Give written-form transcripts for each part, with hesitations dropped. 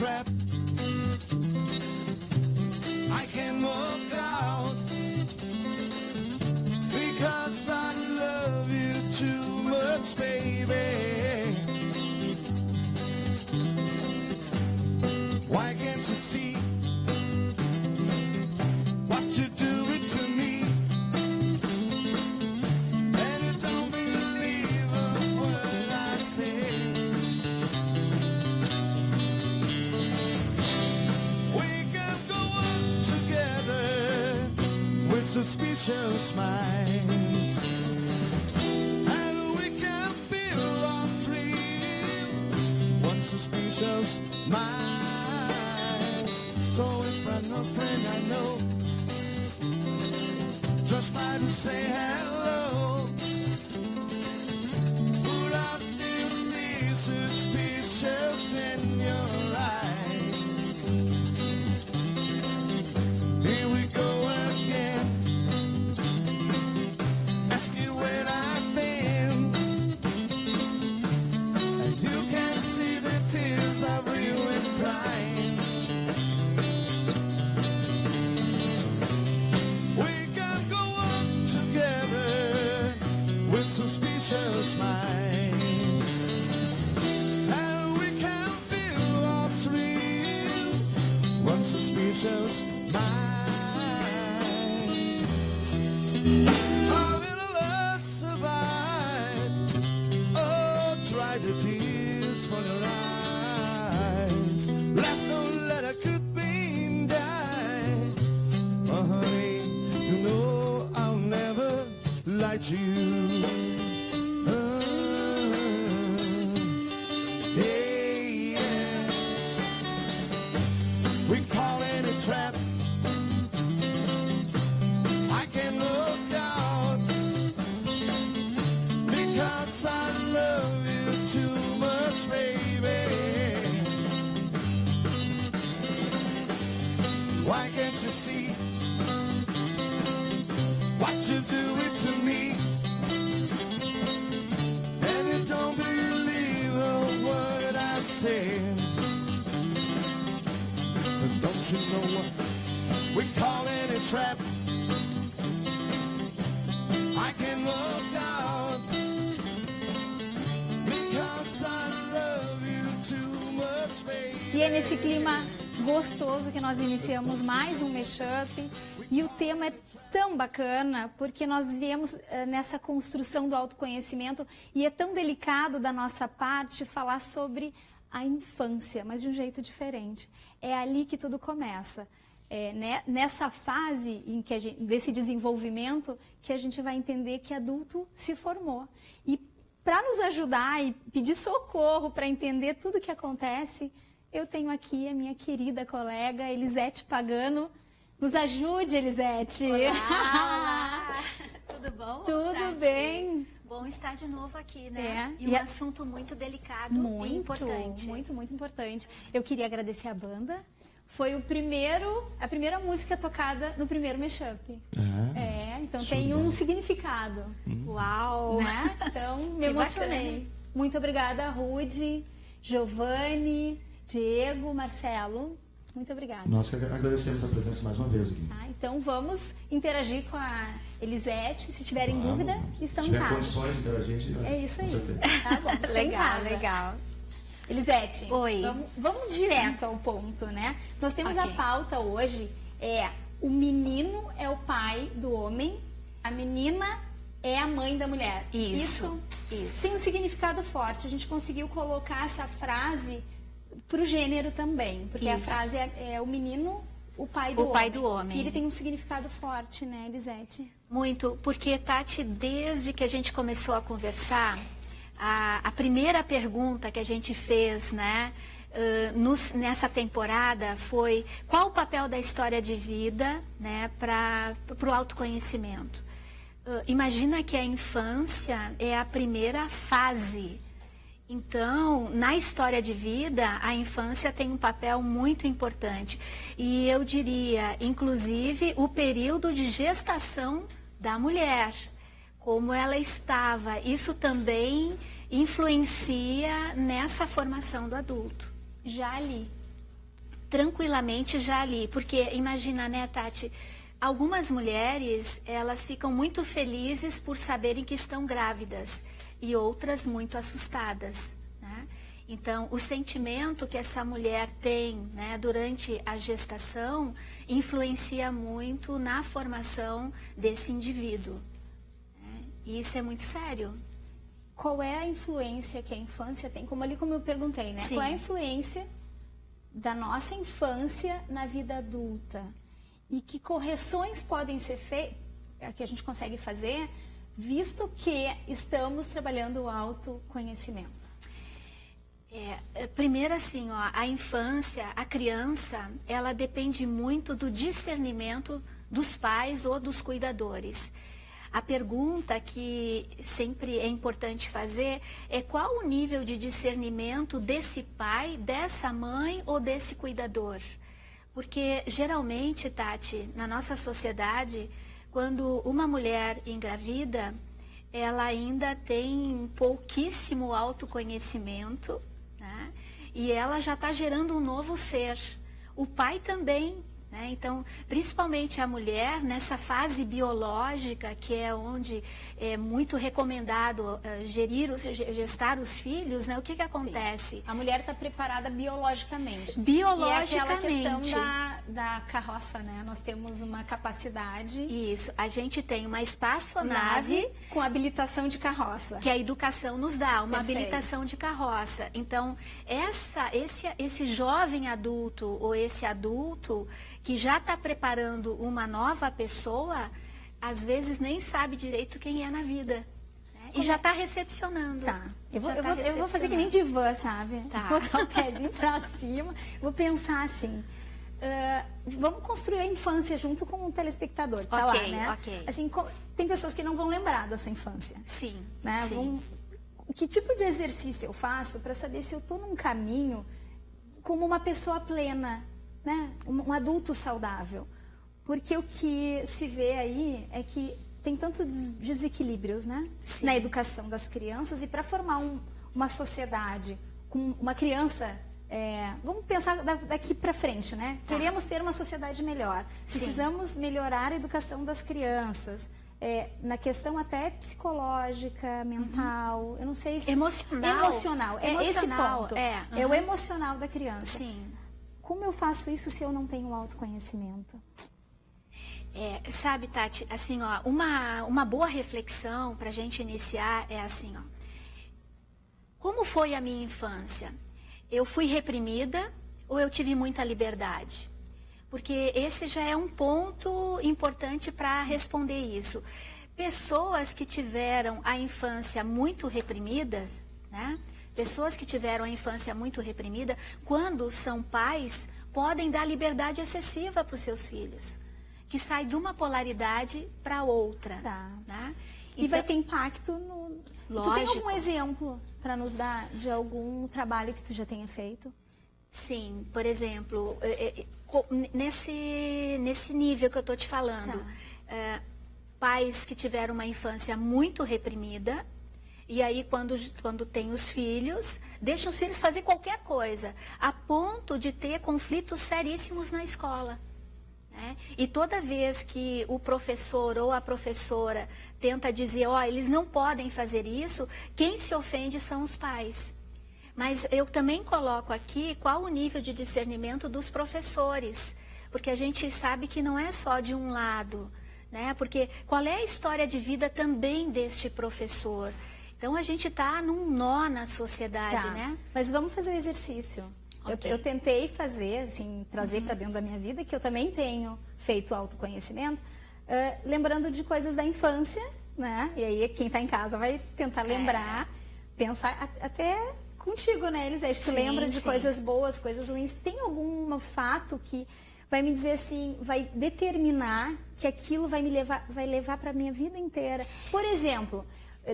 trap. I can walk out because I love you too much, baby. Why can't you see what you're doing to me? And you don't believe a word I say. We can go on together with suspicious minds, and we can build our dream one suspicious mind. So if I'm no friend I know, just try to say hello. Would I still see suspicious in your eyes? Here we go again. Ask you where I've been, and you can see the tears of real and crying. We can go on together with suspicious minds, and we can build our dream one suspicious mind. How will love survive? Oh, dry the tears from your eyes. Last no letter could be die. Oh, honey, you know I'll never lie to you. Hey, yeah. We call it a trap. I can look out because I love you too much, baby. Why can't you see what you're doing to me? And you don't believe a word I say. But don't you know what we call it a trap? I can look out because I love you too much, baby. E é nesse clima gostoso que nós iniciamos mais um Mashup. E o tema é tão bacana porque nós viemos nessa construção do autoconhecimento e é tão delicado da nossa parte falar sobre a infância, mas de um jeito diferente. É ali que tudo começa. É nessa fase em que desse desenvolvimento que a gente vai entender que adulto se formou. E para nos ajudar e pedir socorro para entender tudo o que acontece, eu tenho aqui a minha querida colega Elisete Pagano. Nos ajude, Elisete. Olá. Tudo bom? Tudo bem. Bom estar de novo aqui, né? É. E um assunto muito delicado e importante. Muito, muito importante. Eu queria agradecer a banda. Foi a primeira música tocada no primeiro Mashup. Então tem um significado. Uau! Né? Então me emocionei. Bacana. Muito obrigada, Rude, Giovanni, Diego, Marcelo. Muito obrigada. Nós que agradecemos a presença mais uma vez aqui. Então vamos interagir com a Elisete. Se tiverem dúvida, estão em casa. Se tiver condições de interagir, é isso aí. Tá bom, legal, legal. Elisete, oi. Vamos direto ao ponto, né? Nós temos a pauta hoje, o menino é o pai do homem, a menina é a mãe da mulher. Isso. Tem um significado forte. A gente conseguiu colocar essa frase para o gênero também, porque a frase é o menino, o pai do homem. E ele tem um significado forte, né, Elisete? Muito, porque, Tati, desde que a gente começou a conversar, a primeira pergunta que a gente fez, né, nessa temporada foi qual o papel da história de vida, né, para o autoconhecimento. Imagina que a infância é a primeira fase. Então, na história de vida, a infância tem um papel muito importante. E eu diria, inclusive, o período de gestação da mulher, como ela estava. Isso também influencia nessa formação do adulto. Já ali. tranquilamente já ali. Porque imagina, né, Tati, algumas mulheres, elas ficam muito felizes por saberem que estão grávidas e outras muito assustadas, né? Então, o sentimento que essa mulher tem, né, durante a gestação influencia muito na formação desse indivíduo, né? E isso é muito sério. Qual é a influência que a infância tem? Como eu perguntei, né? Sim. Qual é a influência da nossa infância na vida adulta? E que correções podem ser feitas, que a gente consegue fazer, visto que estamos trabalhando o autoconhecimento? Primeiro assim, ó, a infância, a criança, ela depende muito do discernimento dos pais ou dos cuidadores. A pergunta que sempre é importante fazer é qual o nível de discernimento desse pai, dessa mãe ou desse cuidador. Porque geralmente, Tati, na nossa sociedade, quando uma mulher engravida, ela ainda tem pouquíssimo autoconhecimento, né? E ela já está gerando um novo ser. O pai também, né? Então, principalmente a mulher, nessa fase biológica, que é onde é muito recomendado gestar os filhos, né? O que acontece? Sim. A mulher está preparada biologicamente. Biologicamente. E é aquela questão da carroça, né? Nós temos uma capacidade... Isso, a gente tem uma espaçonave com habilitação de carroça. Que a educação nos dá, uma Perfeito. habilitação de carroça. Então, esse jovem adulto ou esse adulto que já está preparando uma nova pessoa, às vezes nem sabe direito quem é na vida. Né? E já está recepcionando. Tá. Eu vou fazer que nem divã, sabe? Tá. Vou botar o pezinho pra cima, vou pensar assim... vamos construir a infância junto com o telespectador que tá lá, né? Ok. Assim, tem pessoas que não vão lembrar da sua infância. Sim, Né? sim. Que tipo de exercício eu faço para saber se eu estou num caminho como uma pessoa plena, né? Um adulto saudável? Porque o que se vê aí é que tem tantos desequilíbrios, né? Sim. Na educação das crianças, e para formar uma sociedade com uma criança... vamos pensar daqui para frente, né? Tá. Queremos ter uma sociedade melhor. Precisamos melhorar a educação das crianças. Na questão até psicológica, mental, eu não sei se... Emocional. É esse Emocional, ponto. é. É o emocional da criança. Sim. Como eu faço isso se eu não tenho autoconhecimento? Sabe, Tati, assim, ó, uma boa reflexão para a gente iniciar é assim, ó. Como foi a minha infância? Eu fui reprimida ou eu tive muita liberdade? Porque esse já é um ponto importante para responder isso. Pessoas que tiveram a infância muito reprimidas, né? Pessoas que tiveram a infância muito reprimida, quando são pais, podem dar liberdade excessiva para os seus filhos, que sai de uma polaridade para outra. Tá. Né? E vai ter impacto no... Lógico. Tu tem algum exemplo para nos dar de algum trabalho que tu já tenha feito? Sim, por exemplo, nesse nível que eu estou te falando, pais que tiveram uma infância muito reprimida, e aí quando tem os filhos, deixam os filhos fazer qualquer coisa, a ponto de ter conflitos seríssimos na escola. Né? E toda vez que o professor ou a professora tenta dizer, eles não podem fazer isso, quem se ofende são os pais. Mas eu também coloco aqui qual o nível de discernimento dos professores, porque a gente sabe que não é só de um lado, né? Porque qual é a história de vida também deste professor? Então a gente está num nó na sociedade, né? Mas vamos fazer o exercício. Ok. Eu tentei fazer, assim, trazer para dentro da minha vida, que eu também tenho feito autoconhecimento, lembrando de coisas da infância, né? E aí quem está em casa vai tentar lembrar, pensar até contigo, né, Elisete? Tu lembra de coisas boas, coisas ruins. Tem algum fato que vai me dizer assim, vai determinar que aquilo vai levar para a minha vida inteira? Por exemplo,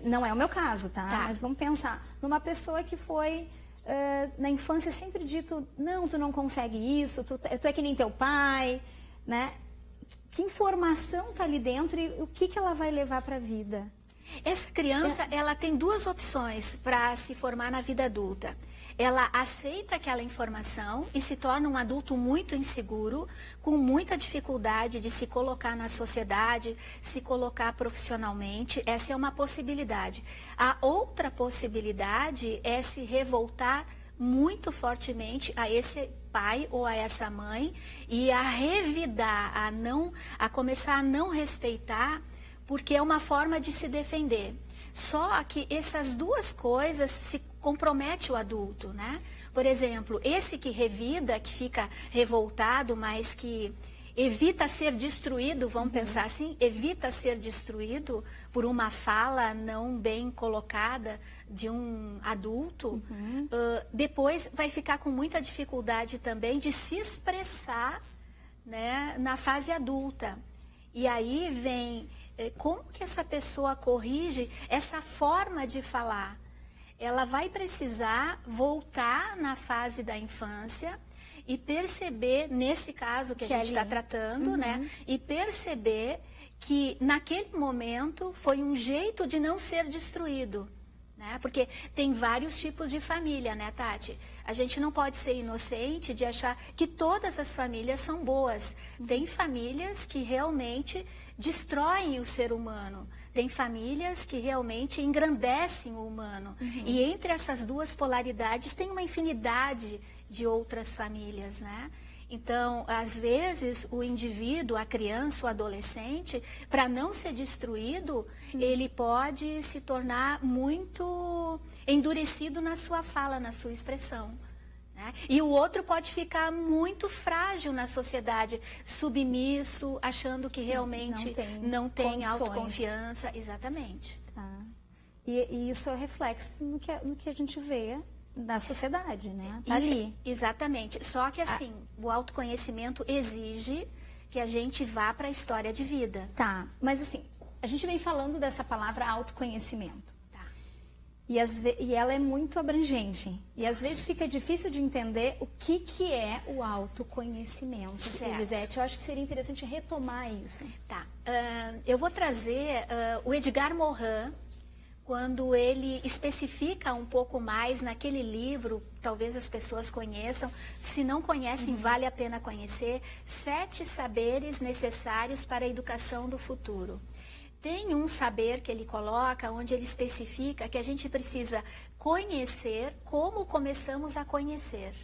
não é o meu caso, tá? Mas vamos pensar numa pessoa que foi... na infância sempre dito, não, tu não consegue isso, tu é que nem teu pai, né? Que informação tá ali dentro e o que ela vai levar para a vida? Essa criança, ela tem duas opções para se formar na vida adulta. ela aceita aquela informação e se torna um adulto muito inseguro, com muita dificuldade de se colocar na sociedade, se colocar profissionalmente. Essa é uma possibilidade. A outra possibilidade é se revoltar muito fortemente a esse pai ou a essa mãe e a revidar, a começar a não respeitar, porque é uma forma de se defender. Só que essas duas coisas se compromete o adulto, né? Por exemplo, esse que revida, que fica revoltado, mas que evita ser destruído, vamos pensar assim, evita ser destruído por uma fala não bem colocada de um adulto, depois vai ficar com muita dificuldade também de se expressar, né, na fase adulta. E aí vem como que essa pessoa corrige essa forma de falar. Ela vai precisar voltar na fase da infância e perceber, nesse caso que a gente está tratando, né? E perceber que naquele momento foi um jeito de não ser destruído, né? Porque tem vários tipos de família, né, Tati? A gente não pode ser inocente de achar que todas as famílias são boas. Tem famílias que realmente destroem o ser humano. Tem famílias que realmente engrandecem o humano. E entre essas duas polaridades tem uma infinidade de outras famílias, né? Então, às vezes, o indivíduo, a criança, o adolescente, para não ser destruído, ele pode se tornar muito endurecido na sua fala, na sua expressão. Né? E o outro pode ficar muito frágil na sociedade, submisso, achando que realmente não tem autoconfiança. Exatamente. Tá. E isso é reflexo no que a gente vê da sociedade, né? Tá ali. Exatamente. Só que assim, o autoconhecimento exige que a gente vá para a história de vida. Tá, mas assim, a gente vem falando dessa palavra autoconhecimento. Tá. E ela é muito abrangente. E às vezes fica difícil de entender o que é o autoconhecimento. Certo. Elisete, eu acho que seria interessante retomar isso. Tá. Eu vou trazer o Edgar Morin, quando ele especifica um pouco mais naquele livro, talvez as pessoas conheçam, se não conhecem, vale a pena conhecer, 7 saberes necessários para a educação do futuro. Tem um saber que ele coloca, onde ele especifica que a gente precisa conhecer como começamos a conhecer.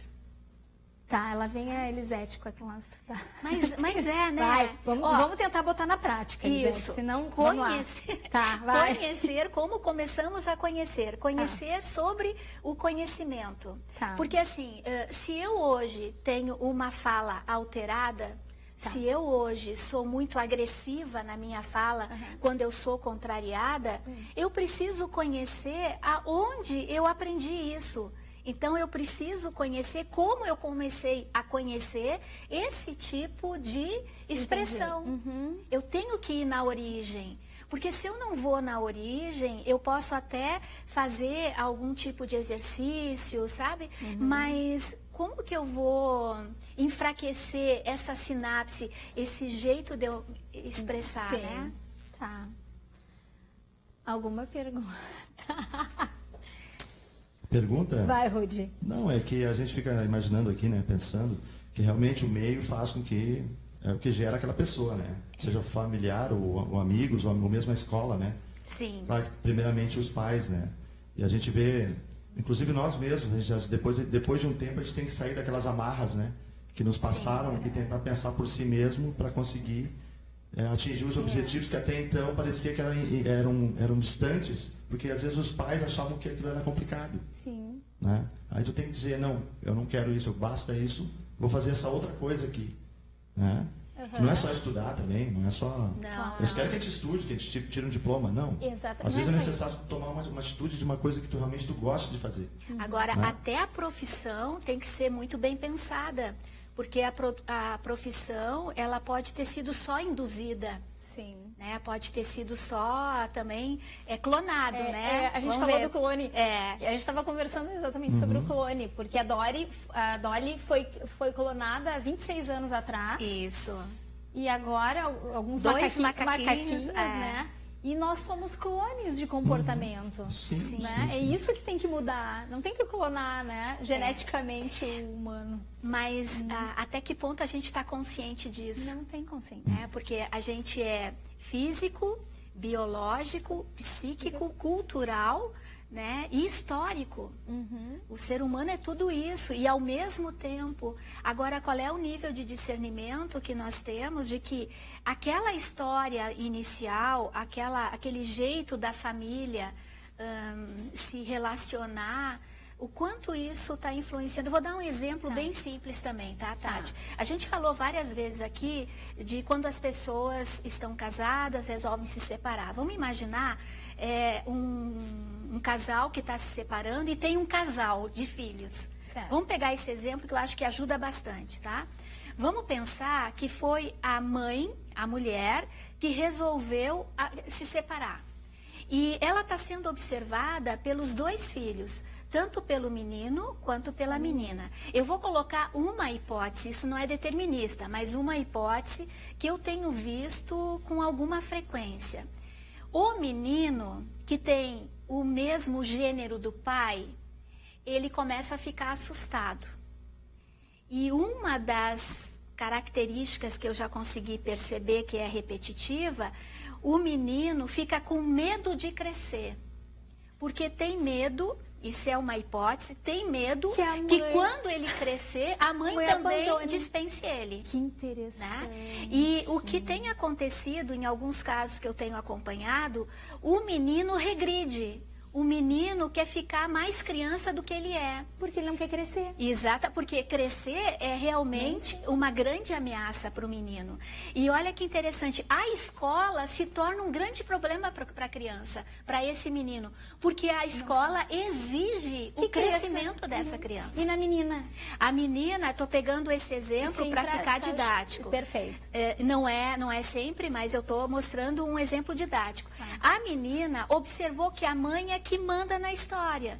Tá, ela vem a Elisete com aquelas... Mas é, né? Vai, vamos tentar botar na prática, Elisete, isso. Senão, conhecer, tá, vai. Conhecer como começamos a conhecer. Conhecer sobre o conhecimento. Tá. Porque assim, se eu hoje tenho uma fala alterada, se eu hoje sou muito agressiva na minha fala, quando eu sou contrariada, eu preciso conhecer aonde eu aprendi isso. Então, eu preciso conhecer como eu comecei a conhecer esse tipo de expressão. Eu tenho que ir na origem. Porque se eu não vou na origem, eu posso até fazer algum tipo de exercício, sabe? Mas como que eu vou enfraquecer essa sinapse, esse jeito de eu expressar, né? Tá. Alguma pergunta? Pergunta? Vai, Rudy. Não, é que a gente fica imaginando aqui, né, pensando que realmente o meio faz com que é o que gera aquela pessoa, né? Seja familiar ou amigos ou mesmo a escola, né? Sim. Claro, primeiramente os pais, né? E a gente vê, inclusive nós mesmos, a gente, depois de um tempo a gente tem que sair daquelas amarras, né? Que nos passaram e tentar pensar por si mesmo para conseguir atingir os objetivos que até então parecia que eram distantes, porque às vezes os pais achavam que aquilo era complicado. Sim. Né? Aí tu tem que dizer, não, eu não quero isso, basta isso, vou fazer essa outra coisa aqui. Né? Não é só estudar também, não é só... Eles querem que a gente estude, que a gente tire um diploma, não. Exatamente. Às vezes é necessário tomar uma atitude de uma coisa que tu realmente gosta de fazer. Agora, até a profissão tem que ser muito bem pensada. Porque a profissão, ela pode ter sido só induzida. Sim. Né? Pode ter sido só também clonado, né? A gente falou do clone. A gente estava conversando exatamente sobre o clone, porque a Dolly foi clonada há 26 anos atrás. Isso. E agora alguns Dois macaquinhos, macaquinhos, né? E nós somos clones de comportamento. Sim, Né? sim, É sim. isso que tem que mudar. Não tem que clonar, né? Geneticamente o humano. Mas até que ponto a gente está consciente disso? Não tem consciência. Né? Porque a gente é físico, biológico, psíquico, cultural, né? E histórico. O ser humano é tudo isso. E ao mesmo tempo, agora qual é o nível de discernimento que nós temos de que aquela história inicial, aquele jeito da família se relacionar, o quanto isso está influenciando. Eu vou dar um exemplo bem simples também, tá, Tati? A gente falou várias vezes aqui de quando as pessoas estão casadas, resolvem se separar. Vamos imaginar um casal que está se separando e tem um casal de filhos. Certo. Vamos pegar esse exemplo que eu acho que ajuda bastante, tá? Vamos pensar que foi a mãe, a mulher, que resolveu se separar. E ela está sendo observada pelos dois filhos, tanto pelo menino quanto pela menina. Eu vou colocar uma hipótese, isso não é determinista, mas uma hipótese que eu tenho visto com alguma frequência. O menino que tem o mesmo gênero do pai, ele começa a ficar assustado. E uma das características que eu já consegui perceber que é repetitiva, o menino fica com medo de crescer. Porque tem medo, isso é uma hipótese, tem medo Que a mãe- que quando ele crescer, a mãe Mãe também abandone. dispense ele. Que interessante. Né? E o que tem acontecido, em alguns casos que eu tenho acompanhado, o menino regride. O menino quer ficar mais criança do que ele é. Porque ele não quer crescer. Exata, porque crescer é realmente uma grande ameaça para o menino. E olha que interessante, a escola se torna um grande problema para a criança, para esse menino, porque a escola exige o crescimento dessa criança. E na menina? A menina, estou pegando esse exemplo Sim, para ficar didático. Perfeito. Não é sempre, mas eu estou mostrando um exemplo didático. A menina observou que a mãe é que manda na história.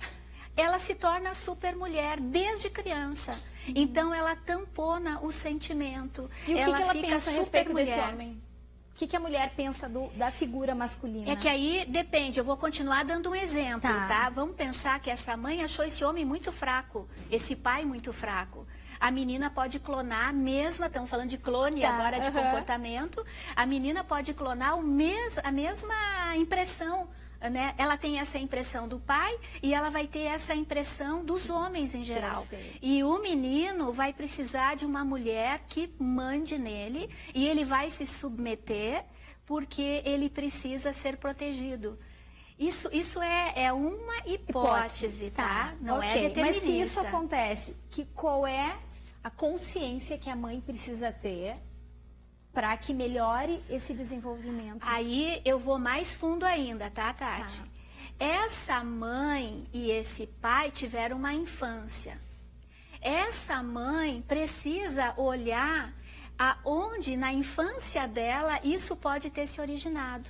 Ela se torna super mulher desde criança. Então ela tampona o sentimento. E o que ela fica pensa a super respeito desse mulher. homem? O que a mulher pensa da figura masculina? É que aí depende, eu vou continuar dando um exemplo, Tá. tá? Vamos pensar que essa mãe achou esse homem muito fraco, esse pai muito fraco. A menina pode clonar a mesma, estamos falando de clone Tá, agora de aham. comportamento, a menina pode clonar a mesma impressão, né? Ela tem essa impressão do pai e ela vai ter essa impressão dos homens em geral. Perfeito. E o menino vai precisar de uma mulher que mande nele e ele vai se submeter porque ele precisa ser protegido. Isso é uma hipótese, tá? Não é Ok, determinista. Mas se isso acontece, qual é a consciência que a mãe precisa ter para que melhore esse desenvolvimento? Aí eu vou mais fundo ainda, tá, Tati? Tá. Essa mãe e esse pai tiveram uma infância. Essa mãe precisa olhar aonde na infância dela isso pode ter se originado.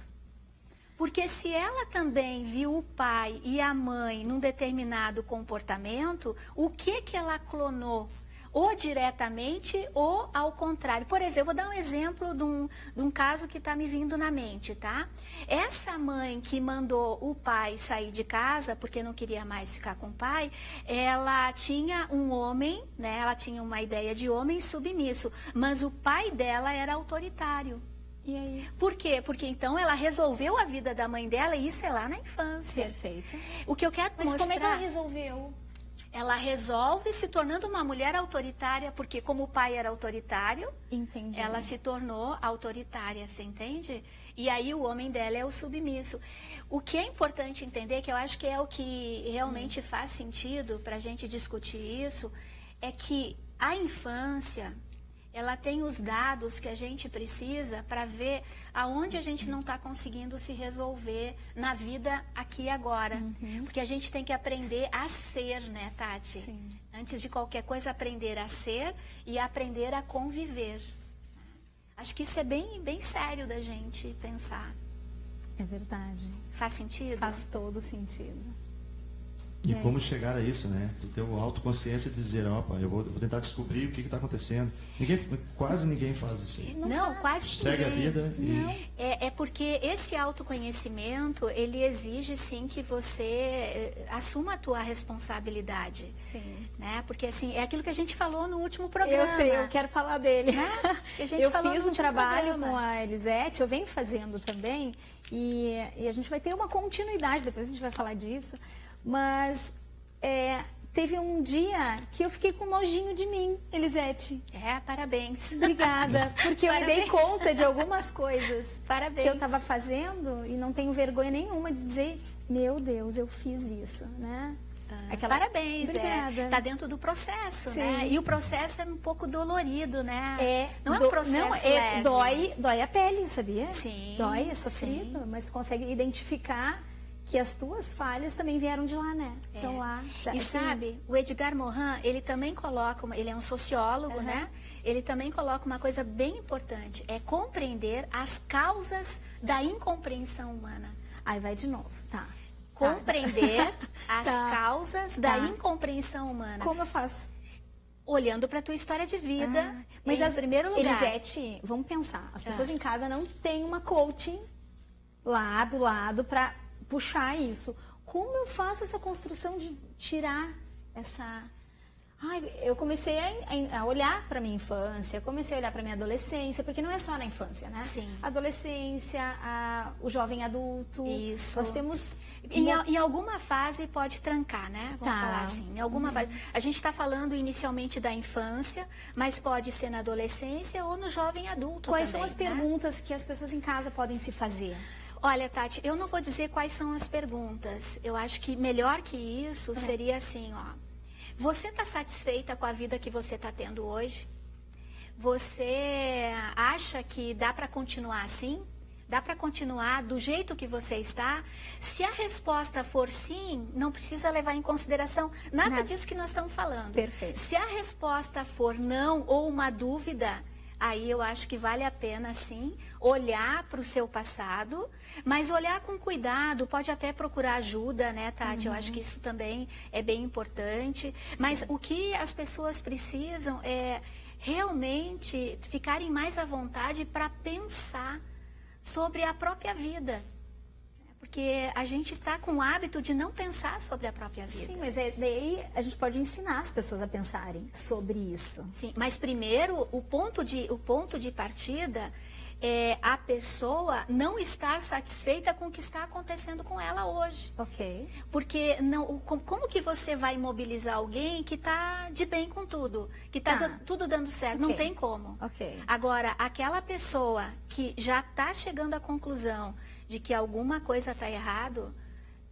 Porque se ela também viu o pai e a mãe num determinado comportamento, o que ela clonou? Ou diretamente ou ao contrário. Por exemplo, eu vou dar um exemplo de um caso que está me vindo na mente, tá? Essa mãe que mandou o pai sair de casa porque não queria mais ficar com o pai, ela tinha um homem, né? Ela tinha uma ideia de homem submisso, mas o pai dela era autoritário. E aí? Por quê? Porque então ela resolveu a vida da mãe dela e isso é lá na infância. Perfeito. O que eu quero Mas mostrar... como é que ela resolveu? Ela resolve se tornando uma mulher autoritária, porque como o pai era autoritário, Entendi. ela se tornou autoritária, você entende? E aí o homem dela é o submisso. O que é importante entender, que eu acho que é o que realmente faz sentido para a gente discutir isso, é que a infância, ela tem os dados que a gente precisa para ver aonde a gente não está conseguindo se resolver na vida aqui e agora. Porque a gente tem que aprender a ser, né, Tati? Sim. Antes de qualquer coisa, aprender a ser e aprender a conviver. Acho que isso é bem, bem sério da gente pensar. É verdade. Faz sentido? Faz todo sentido. E como chegar a isso, né? Tu ter a autoconsciência de dizer, opa, eu vou tentar descobrir o que está acontecendo. Quase ninguém faz isso aí. Não, quase Segue a ninguém. vida e... É porque esse autoconhecimento, ele exige sim que você assuma a tua responsabilidade. Sim. Né? Porque assim, é aquilo que a gente falou no último programa. Eu sei, eu quero falar dele. Que a gente Eu falou fiz no um último trabalho programa. com a Elisete, eu venho fazendo também, e a gente vai ter uma continuidade, depois a gente vai falar disso, mas teve um dia que eu fiquei com nojinho de mim, Elisete. Parabéns. Obrigada, porque eu me dei Parabéns. conta de algumas coisas Parabéns. que eu estava fazendo e não tenho vergonha nenhuma de dizer, meu Deus, eu fiz isso, né? Parabéns. Obrigada. Tá dentro do processo, Sim. né? E o processo é um pouco dolorido, né? Não é um processo não, leve. dói a pele, sabia? Sim, Dói, é sofrido, mas tu consegue identificar que as tuas falhas também vieram de lá, né? Então lá... E assim, sabe, o Edgar Morin, ele também coloca, ele é um sociólogo, né? Ele também coloca uma coisa bem importante, é compreender as causas da incompreensão humana. Aí vai de novo, tá. Compreender as Tá. causas da incompreensão humana. Como eu faço? Olhando para a tua história de vida, Mas em primeiro lugar. Elisete, vamos pensar, as pessoas em casa não têm uma coaching lá do lado para puxar isso. Como eu faço essa construção de tirar essa... Ai, eu comecei a olhar para minha infância, comecei a olhar para minha adolescência, porque não é só na infância, né? Sim. Adolescência, o jovem adulto. Isso. Nós temos... Em alguma fase pode trancar, né? Vamos Tá. falar assim. Em alguma fase. A gente está falando inicialmente da infância, mas pode ser na adolescência ou no jovem adulto Quais também, são as né? perguntas que as pessoas em casa podem se fazer? Olha, Tati, eu não vou dizer quais são as perguntas. Eu acho que melhor que isso seria assim, ó. Você está satisfeita com a vida que você está tendo hoje? Você acha que dá para continuar assim? Dá para continuar do jeito que você está? Se a resposta for sim, não precisa levar em consideração nada disso que nós estamos falando. Perfeito. Se a resposta for não ou uma dúvida, aí eu acho que vale a pena, sim, olhar para o seu passado, mas olhar com cuidado, pode até procurar ajuda, né, Tati? Eu acho que isso também é bem importante. Mas o que as pessoas precisam é realmente ficarem mais à vontade para pensar sobre a própria vida. Porque a gente está com o hábito de não pensar sobre a própria vida. Sim, mas daí a gente pode ensinar as pessoas a pensarem sobre isso. Sim, mas primeiro, o ponto de partida é a pessoa não estar satisfeita com o que está acontecendo com ela hoje. Ok. Porque como que você vai mobilizar alguém que está de bem com tudo, que está tudo dando certo? Ok. Não tem como. Ok. Agora, aquela pessoa que já está chegando à conclusão de que alguma coisa está errado,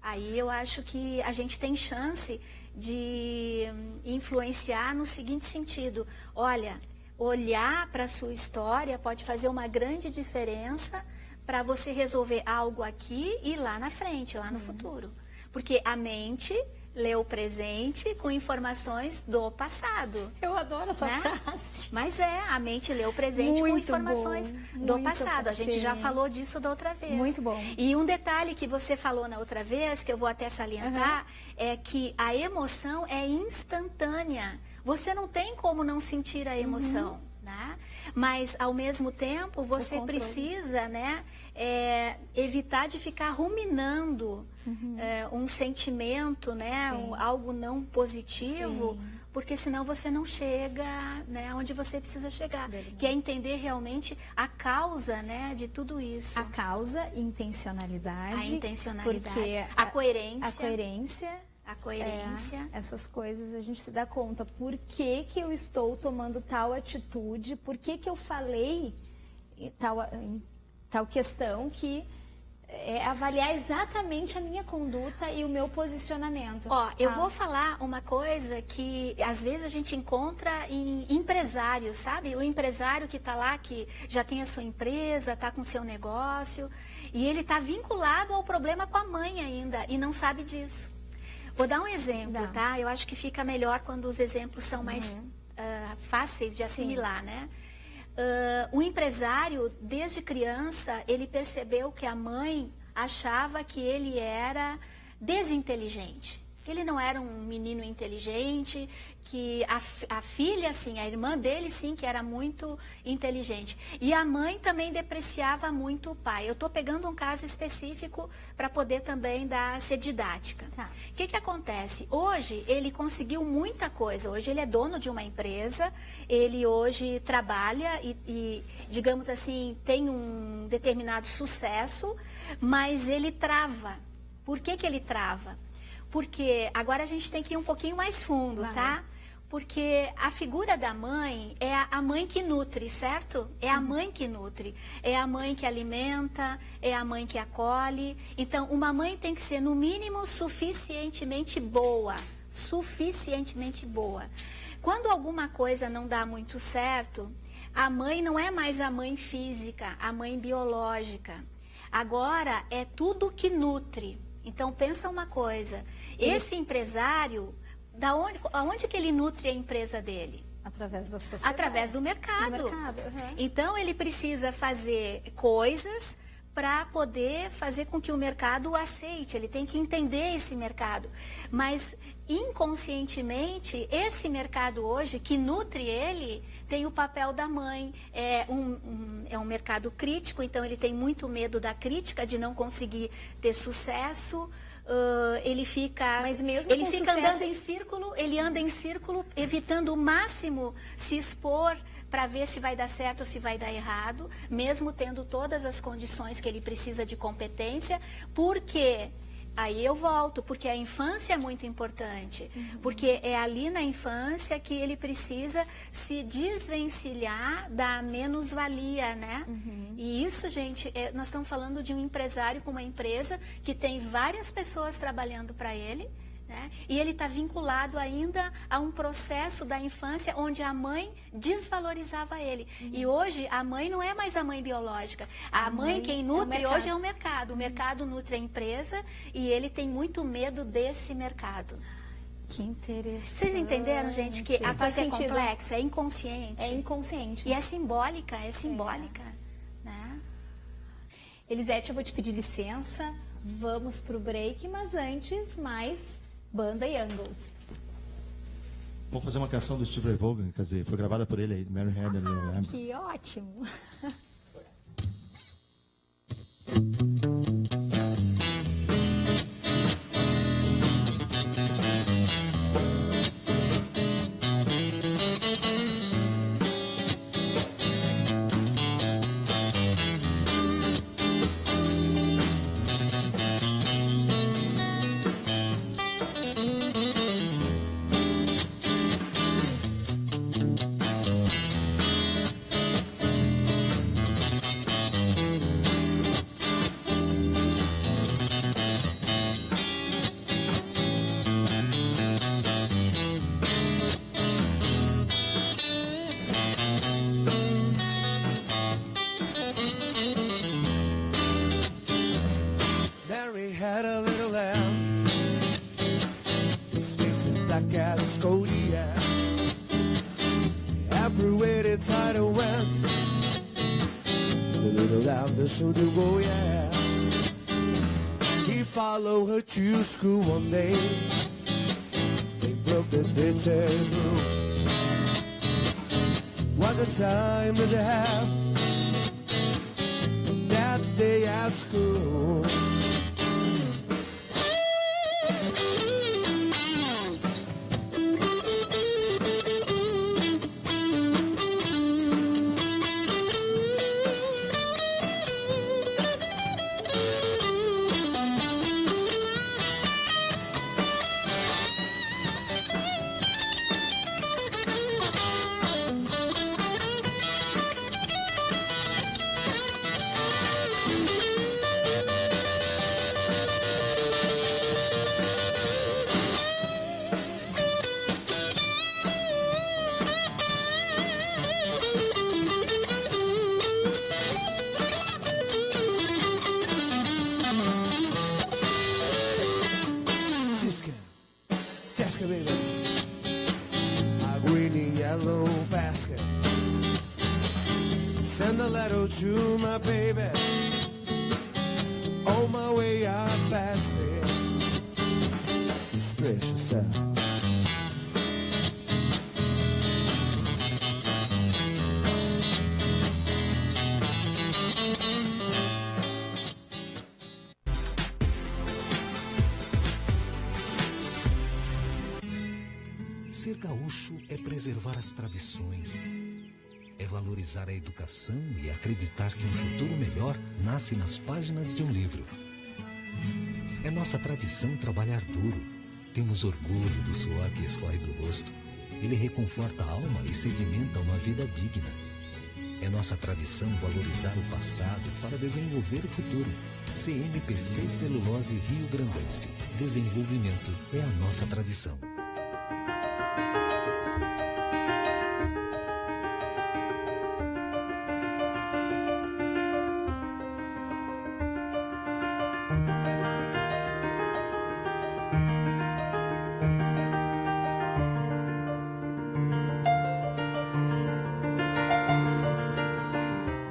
aí eu acho que a gente tem chance de influenciar no seguinte sentido: olha, olhar para a sua história pode fazer uma grande diferença para você resolver algo aqui e lá na frente, lá no futuro. Porque a mente lê o presente com informações do passado. Eu adoro essa Né? frase. Mas a mente lê o presente com Muito informações bom, do muito passado. A gente já sim. falou disso da outra vez. Muito bom. E um detalhe que você falou na outra vez, que eu vou até salientar, é que a emoção é instantânea. Você não tem como não sentir a emoção, né? Mas, ao mesmo tempo, você controle. precisa, né, evitar de ficar ruminando um sentimento, né, algo não positivo, porque senão você não chega, né, onde você precisa chegar, que é entender realmente a causa, né, de tudo isso. A causa, intencionalidade. A intencionalidade, Porque a coerência. A coerência. A coerência. Essas coisas a gente se dá conta. Por que que eu estou tomando tal atitude? Por que que eu falei em tal questão, que é avaliar exatamente a minha conduta e o meu posicionamento. Ó, eu vou falar uma coisa que às vezes a gente encontra em empresários, sabe? O empresário que está lá, que já tem a sua empresa, está com o seu negócio, e ele está vinculado ao problema com a mãe ainda e não sabe disso. Vou dar um exemplo, tá? Eu acho que fica melhor quando os exemplos são mais fáceis de assimilar, né? O empresário, desde criança, ele percebeu que a mãe achava que ele era desinteligente, Ele não era um menino inteligente, que a filha, sim, a irmã dele, sim, que era muito inteligente. E a mãe também depreciava muito o pai. Eu estou pegando um caso específico para poder também ser didática. Tá. O que acontece? Hoje, ele conseguiu muita coisa. Hoje, ele é dono de uma empresa, ele hoje trabalha e digamos assim, tem um determinado sucesso, mas ele trava. Por que ele trava? Porque agora a gente tem que ir um pouquinho mais fundo, tá? Porque a figura da mãe é a mãe que nutre, certo? É a mãe que nutre. É a mãe que alimenta, é a mãe que acolhe. Então, uma mãe tem que ser, no mínimo, suficientemente boa. Suficientemente boa. Quando alguma coisa não dá muito certo, a mãe não é mais a mãe física, a mãe biológica. Agora é tudo que nutre. Então, pensa uma coisa, esse empresário, aonde que ele nutre a empresa dele? Através da sociedade. Através do mercado. Uhum. Então, ele precisa fazer coisas para poder fazer com que o mercado o aceite. Ele tem que entender esse mercado. Mas, inconscientemente, esse mercado hoje, que nutre ele, tem o papel da mãe. É um mercado crítico, então ele tem muito medo da crítica, de não conseguir ter sucesso. Ele fica, Mas mesmo ele com fica sucesso... andando em círculo, ele anda em círculo, evitando o máximo se expor para ver se vai dar certo ou se vai dar errado, mesmo tendo todas as condições que ele precisa de competência, porque... Aí eu volto, porque a infância é muito importante, porque é ali na infância que ele precisa se desvencilhar da menos-valia, né? E isso, gente, nós estamos falando de um empresário com uma empresa que tem várias pessoas trabalhando para ele, né? E ele está vinculado ainda a um processo da infância onde a mãe desvalorizava ele. E hoje a mãe não é mais a mãe biológica. A mãe quem nutre hoje é o mercado. O mercado nutre a empresa e ele tem muito medo desse mercado. Que interessante. Vocês entenderam, gente, que a coisa é complexa, é inconsciente. É inconsciente. E é simbólica, né? Elisete, eu vou te pedir licença. Vamos pro break, mas antes, mais banda Youngles. Vou fazer uma canção do Steve Ray Vaughan, quer dizer, foi gravada por ele aí, Mary Had and Que ótimo. Mary had a little lamb. His face is black as Kodiak. Everywhere the tidal went, the little lamb just showed to go, yeah. He followed her to school one day. They broke the teacher's rule. What a time did they have that day at school? Jessica, baby, a green and yellow basket. Send a letter to my baby. On my way, I passed it. Splish, sir. Ser gaúcho é preservar as tradições, é valorizar a educação e acreditar que um futuro melhor nasce nas páginas de um livro. É nossa tradição trabalhar duro. Temos orgulho do suor que escorre do rosto. Ele reconforta a alma e sedimenta uma vida digna. É nossa tradição valorizar o passado para desenvolver o futuro. CMPC Celulose Rio Grandense. Desenvolvimento é a nossa tradição.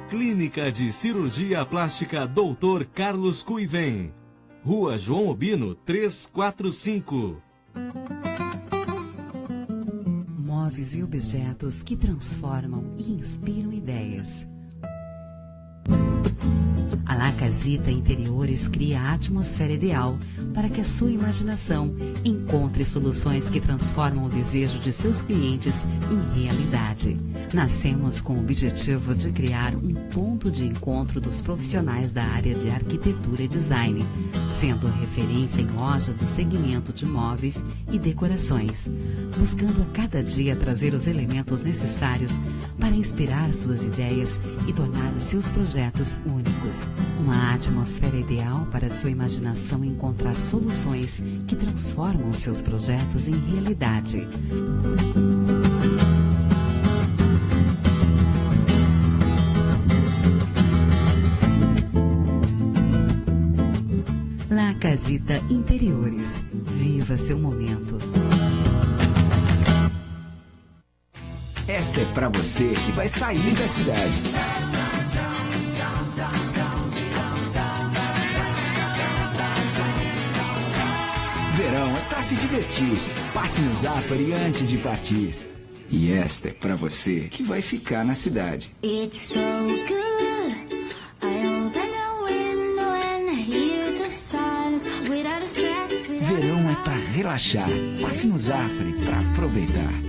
Clínica de Cirurgia Plástica Dr. Carlos Cuivem. Rua João Obino, 345. Móveis e objetos que transformam e inspiram ideias. A La Casita Interiores cria a atmosfera ideal para que a sua imaginação encontre soluções que transformam o desejo de seus clientes em realidade. Nascemos com o objetivo de criar um ponto de encontro dos profissionais da área de arquitetura e design, sendo referência em loja do segmento de móveis e decorações, buscando a cada dia trazer os elementos necessários para inspirar suas ideias e tornar os seus projetos únicos. Uma atmosfera ideal para sua imaginação encontrar soluções que transformam os seus projetos em realidade. La Casita Interiores. Viva seu momento. Esta é pra você que vai sair da cidade. Verão é pra se divertir. Passe no Zafari antes de partir. E esta é pra você que vai ficar na cidade. It's so good. I open the window and hear the silence without stress. Verão é pra relaxar. Passe no Zafari pra aproveitar.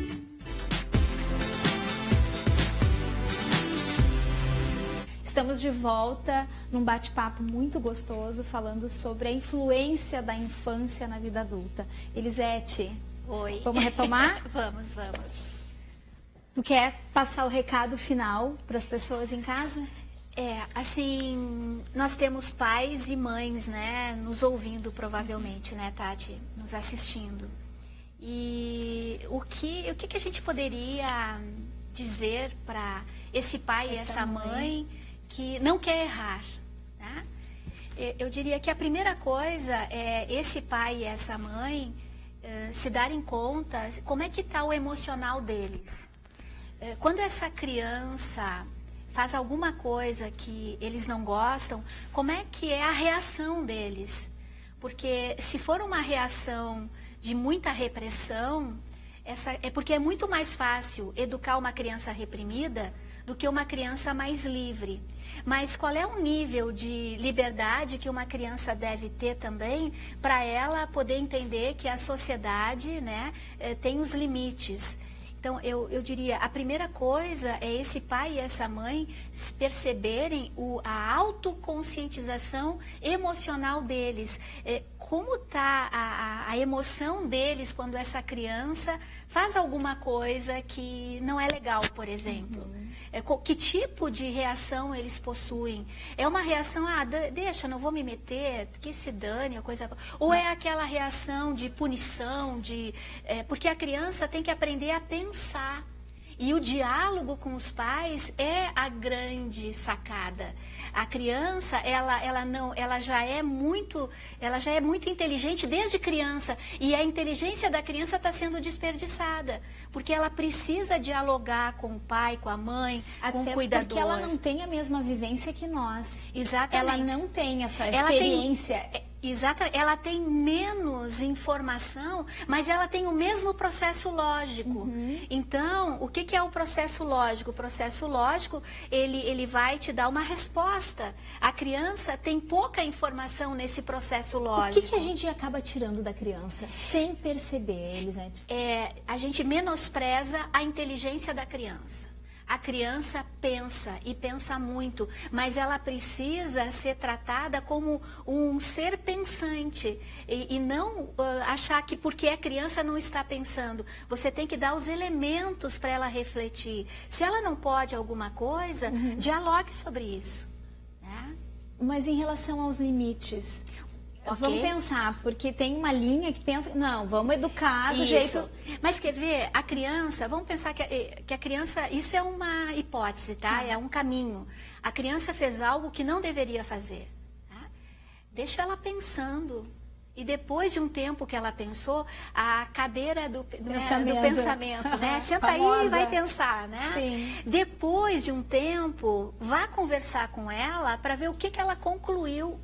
Estamos de volta num bate-papo muito gostoso, falando sobre a influência da infância na vida adulta. Elisete, Oi. Vamos retomar? Vamos. Tu quer passar o recado final para as pessoas em casa? Assim, nós temos pais e mães, né, nos ouvindo provavelmente, né, Tati, nos assistindo. E o que a gente poderia dizer para esse pai e essa mãe que não quer errar, né? Eu diria que a primeira coisa é esse pai e essa mãe se darem conta como é que está o emocional deles. Quando essa criança faz alguma coisa que eles não gostam, como é que é a reação deles? Porque se for uma reação de muita repressão, é porque é muito mais fácil educar uma criança reprimida do que uma criança mais livre. Mas qual é o nível de liberdade que uma criança deve ter também para ela poder entender que a sociedade, né, tem os limites? Então, eu diria, a primeira coisa é esse pai e essa mãe perceberem a autoconscientização emocional deles. Como está a emoção deles quando essa criança faz alguma coisa que não é legal, por exemplo. Que tipo de reação eles possuem? É uma reação, deixa, não vou me meter, que se dane, a coisa... Ou é aquela reação de punição, porque a criança tem que aprender a pensar. E o diálogo com os pais é a grande sacada. A criança, ela já é muito inteligente desde criança, e a inteligência da criança está sendo desperdiçada, porque ela precisa dialogar com o pai, com a mãe, com o cuidador. Porque ela não tem a mesma vivência que nós. Exatamente. Ela não tem essa experiência. Exatamente, ela tem menos informação, mas ela tem o mesmo processo lógico. Então, o que é o processo lógico? O processo lógico, ele vai te dar uma resposta. A criança tem pouca informação nesse processo lógico. O que a gente acaba tirando da criança sem perceber, Elisete? A gente menospreza a inteligência da criança. A criança pensa e pensa muito, mas ela precisa ser tratada como um ser pensante e não achar que porque é criança não está pensando. Você tem que dar os elementos para ela refletir. Se ela não pode alguma coisa, dialogue sobre isso. Né? Mas em relação aos limites... Okay. Vamos pensar, porque tem uma linha que pensa, não, vamos educar do jeito... Mas quer ver, a criança, vamos pensar que a criança, isso é uma hipótese, tá? É um caminho. A criança fez algo que não deveria fazer. Tá? Deixa ela pensando. E depois de um tempo que ela pensou, a cadeira do pensamento, né? Senta aí e vai pensar, né? Sim. Depois de um tempo, vá conversar com ela para ver o que ela concluiu.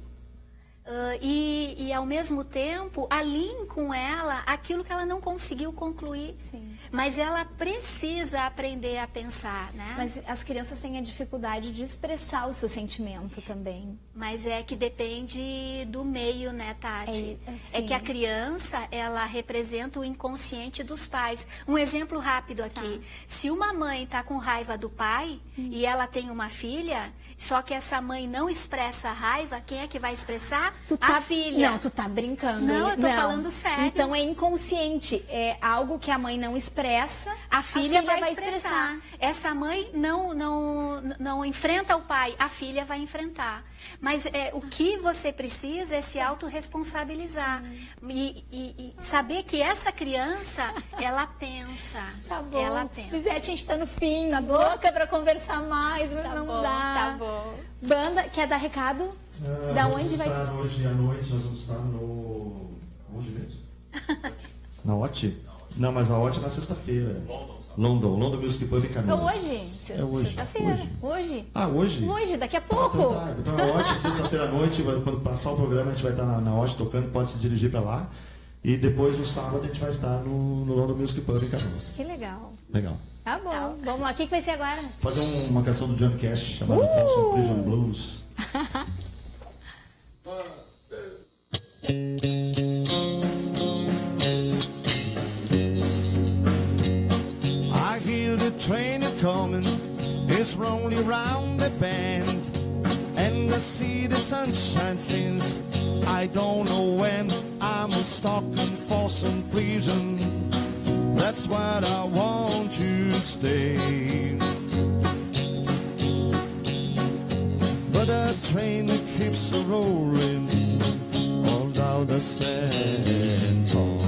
E ao mesmo tempo alinhe com ela aquilo que ela não conseguiu concluir. Sim. Mas ela precisa aprender a pensar, né? Mas as crianças têm a dificuldade de expressar o seu sentimento também. Mas é que depende do meio, né, Tati? É que a criança, ela representa o inconsciente dos pais. Um exemplo rápido aqui. Se uma mãe está com raiva do pai e ela tem uma filha, só que essa mãe não expressa raiva, quem é que vai expressar? A filha. Não, tu tá brincando. Não, eu tô falando sério. Então é inconsciente, é algo que a mãe não expressa, a filha vai expressar. Essa mãe não enfrenta o pai, a filha vai enfrentar. Mas o que você precisa é se autorresponsabilizar e saber que essa criança, ela pensa. Tá bom. Ela pensa. Lisete, a gente tá no fim, tá louca pra conversar mais, mas não dá. Tá bom. Banda, quer dar recado? Da onde vai? Hoje à noite nós vamos estar no... Onde mesmo? Na OT? Não, mas a OT é na sexta-feira. London Music Pub em Canoas. Hoje? É hoje. Sexta-feira. Hoje? Ah, hoje? Hoje, daqui a pouco. Então a OT, sexta-feira à noite, quando passar o programa, a gente vai estar na OT tocando, pode se dirigir para lá. E depois, no sábado, a gente vai estar no London Music Pub em Canoas. Que legal. Legal. Tá bom. Vamos lá. O que vai ser agora? Fazer uma canção do Johnny Cash chamada Folsom Prison Blues. I hear the train coming, it's rolling round the bend, and I see the sunshine since I don't know when. I'm stuck in Folsom Prison, that's what I want to stay. But the train keeps rolling all down the Senton.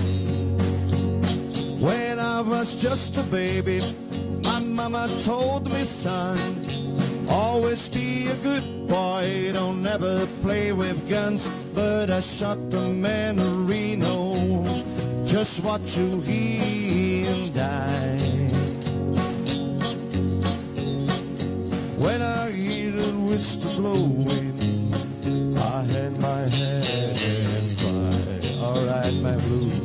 When I was just a baby, my mama told me, son, always be a good boy, don't never play with guns. But I shot the man in Reno, just watch you him die. When I hear the whistle blowing, I had my head and cry, alright, my blues.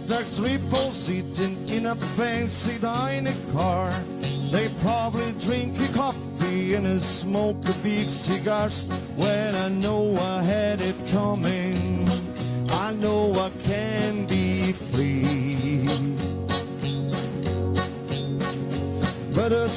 There's 3 folks sitting in a fancy dining car. They probably drink a coffee and smoke a big cigars. When I know I had it coming, I know I can be free. But a